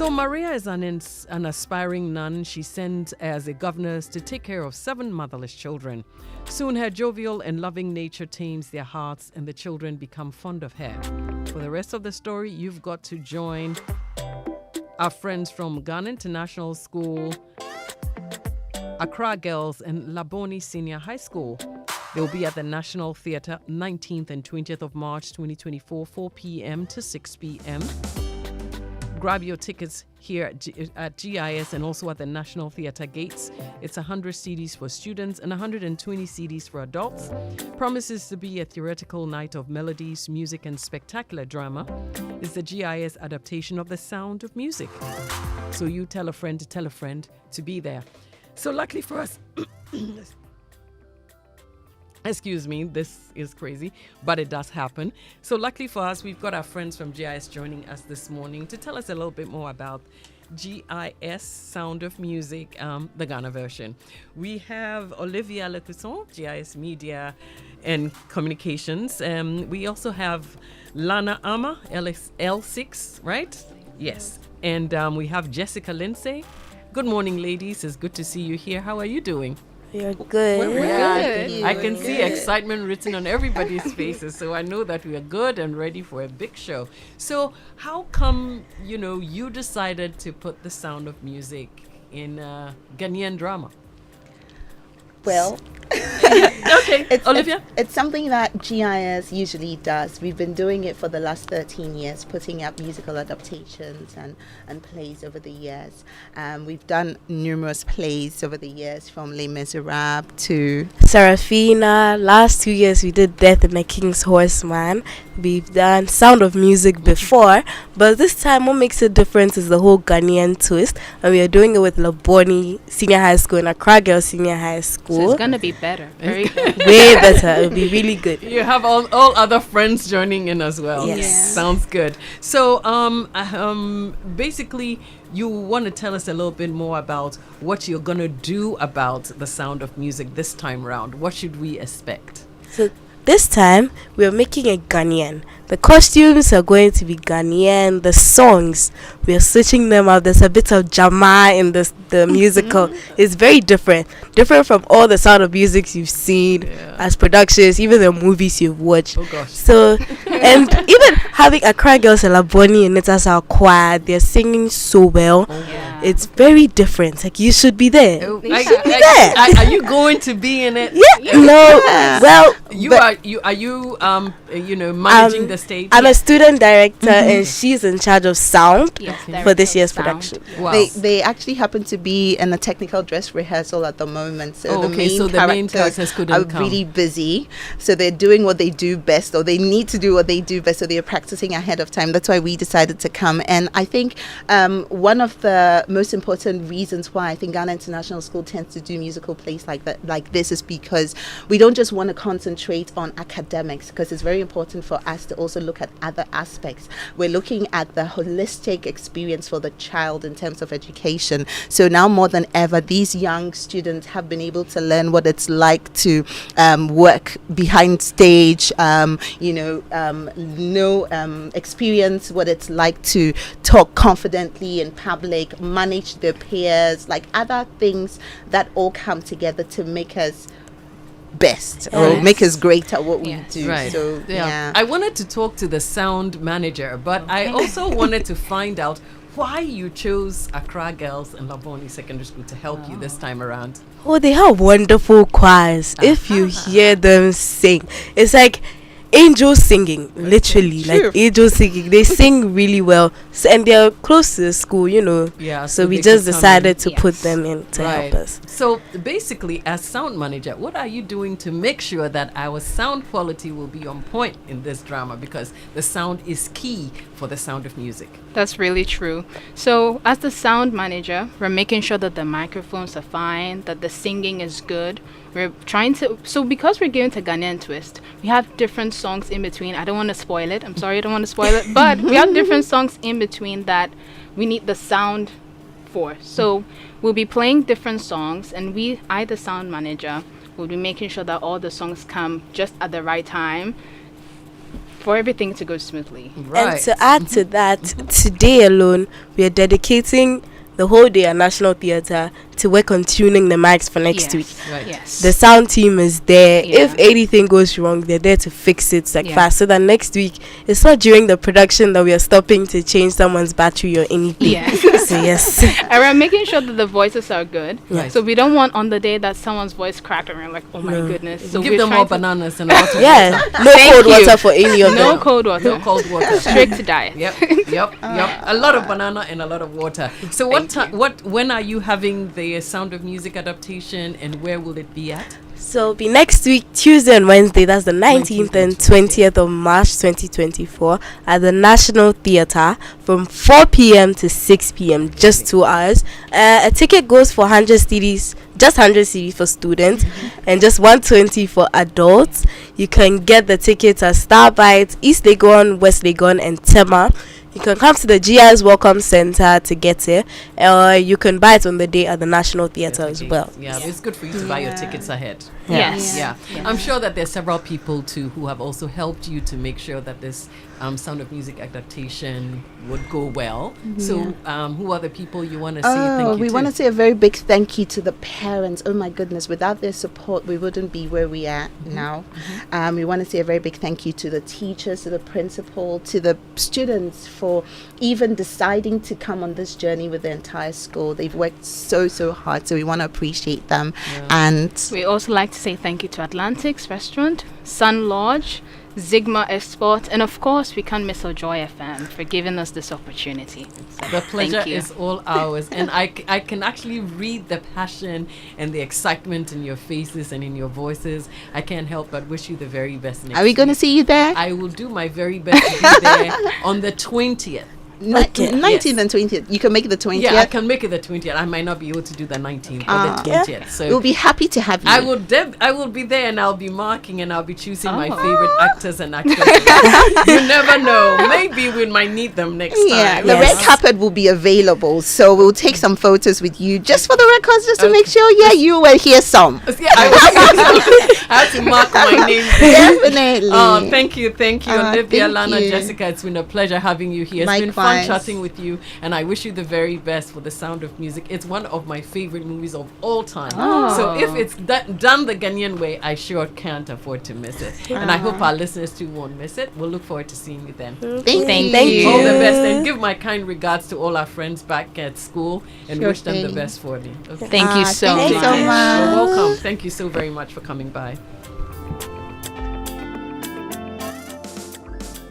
So Maria is an aspiring nun. She sent as a governess to take care of 7 motherless children. Soon her jovial and loving nature tames their hearts and the children become fond of her. For the rest of the story, you've got to join our friends from Ghana International School, Accra Girls and Laboni Senior High School. They'll be at the National Theatre 19th and 20th of March 2024, 4 p.m. to 6 p.m. Grab your tickets here at GIS and also at the National Theatre gates. It's 100 CDs for students and 120 CDs for adults. Promises to be a theoretical night of melodies, music, and spectacular drama. It's the GIS adaptation of The Sound of Music. So you tell a friend to be there. So luckily for us, excuse me, this is crazy, but it does happen. So luckily for us, we've got our friends from GIS joining us this morning to tell us a little bit more about GIS Sound of Music, the Ghana version. We have Olivia Lecusson, GIS Media and Communications. We also have Lana Ama, L6, right? Yes. And we have Jessica Lindsay. Good morning, ladies. It's good to see you here. How are you doing? You're good. Good. I can see excitement written on everybody's faces, so I know that we are good and ready for a big show. So how come, you decided to put The Sound of Music in Ghanaian drama? Well, okay, Olivia? It's something that GIS usually does. We've been doing it for the last 13 years, putting up musical adaptations and plays over the years. We've done numerous plays over the years, from Les Miserables to Serafina. Last 2 years we did Death and the King's Horseman. We've done Sound of Music before, but this time what makes it different is the whole Ghanaian twist, and we are doing it with Laboni Senior High School and Accra Girls Senior High School. So it's gonna be better. Very good. Way better. It'll be really good. You have all other friends joining in as well. Yes. Yeah. Sounds good. So basically you want to tell us a little bit more about what you're gonna do about The Sound of Music this time round. What should we expect? So this time we're making it Ghanaian. The costumes are going to be Ghanaian. The songs, we are switching them up. There's a bit of Jama in the musical. It's very different from all the Sound of Music you've seen as productions, even the movies you've watched. Oh gosh. So, and even having Accra Girls and Laboni and it as our choir, they're singing so well. Yeah. It's very different. Like, you should be there. Oh, You should be there. Are you going to be in it? Yeah. No. Well, Are you managing the stage? I'm a student director and she's in charge of sound Yes, for this year's sound. production. Wow. They actually happen to be in a technical dress rehearsal at the moment. So the main characters couldn't are come. really busy. So they're doing what they do best, or they need to do what they do best. So they're practicing ahead of time. That's why we decided to come. And I think one of the most important reasons why I think Ghana International School tends to do musical plays like this is because we don't just want to concentrate on academics, because it's very important for us to also look at other aspects. We're looking at the holistic experience for the child in terms of education. So now more than ever, these young students have been able to learn what it's like to work behind stage, experience what it's like to talk confidently in public, manage their peers, like other things that all come together to make us best or make us great at what we do. Right. So I wanted to talk to the sound manager, but I also wanted to find out why you chose Accra Girls and Laboni Secondary School to help you this time around. Oh, they have wonderful choirs. If you hear them sing, it's like angels singing, literally. True. Like angels singing. They sing really well. So, and they're close to the school, Yeah. So we they just could come decided in. to put them in to help us. So basically, as sound manager, what are you doing to make sure that our sound quality will be on point in this drama? Because the sound is key for The Sound of Music. That's really true. So as the sound manager, we're making sure that the microphones are fine, that the singing is good. We're trying to, so because we're going to Ghanaian twist, we have different songs in between. I don't want to spoil it. I'm sorry, I don't want to spoil it. But we have different songs in between that we need the sound for. So we'll be playing different songs, and I, the sound manager, will be making sure that all the songs come just at the right time. for everything to go smoothly. Right. And to add to that, today alone, we are dedicating the whole day at National Theatre to work on tuning the mics for next week. Right. Yes. The sound team is there. Yeah. If anything goes wrong, they're there to fix it Yeah. fast, so that next week it's not during the production that we are stopping to change someone's battery or anything. Yeah. So yes. And we're making sure that the voices are good. Right. So we don't want on the day that someone's voice cracked and we're like, oh my goodness. So Give we're them trying all to- bananas and a lot of Yeah. water. No Thank cold you. water for any of No them. cold water. No cold water. Strict diet. Yep. A lot of banana and a lot of water. So when are you having the Sound of Music adaptation, and where will it be at? So it'll be next week, Tuesday and Wednesday. That's the 19th and 20th of March 2024 at the National Theatre from 4 p.m. to 6 p.m. Just 2 hours. A ticket goes for 100 CDs, just 100 CDs for students, and just 120 for adults. You can get the tickets at Starbite, East Legon, West Legon, and Tema. You can come to the GI's Welcome Center to get it, or you can buy it on the day at the National Theatre as well. Yeah, it's good for you to buy your tickets ahead. Yes. Yeah. I'm sure that there's several people too who have also helped you to make sure that this Sound of Music adaptation would go well. So who are the people you want to say thank you we to? want to say a very big thank you to the parents. Oh my goodness, without their support, we wouldn't be where we are now. We want to say a very big thank you to the teachers, to the principal, to the students for even deciding to come on this journey with the entire school. They've worked so hard, so we want to appreciate them. And We also like to say thank you to Atlantic's Restaurant, Sun Lodge, Zigma Export, and of course, we can't miss our Joy FM for giving us this opportunity. The pleasure Thank you. is all ours, and I can actually read the passion and the excitement in your faces and in your voices. I can't help but wish you the very best next are we going to week. see you there? I will do my very best to be there on the 20th. 19th Yes. and 20th. You can make it the 20th. Yeah, I can make it the 20th. I might not be able to do the 19th, but the 20th. So We'll be happy to have you. I will be there, and I'll be marking, and I'll be choosing my Oh. favorite actors and actresses. You never know. Maybe we might need them next Yeah, time. the Yes. red carpet will be available, so we'll take some photos with you just for the records, just to make sure. Yeah, you will hear some. Yeah, I have to mark my name there. Definitely. Oh, thank you, Olivia, thank Lana, you. Jessica. It's been a pleasure having you here. It's been fun Likewise. chatting with you, and I wish you the very best for The Sound of Music. It's one of my favorite movies of all time. Oh. So if it's done the Ghanaian way, I sure can't afford to miss it. And I hope our listeners too won't miss it. We'll look forward to seeing you then. Thank Thank you. you. All the best, and give my kind regards to all our friends back at school, and Sure wish them the thing. best for me. Okay. Thank you so thank you much. so much. You're welcome. Thank you so very much for coming by.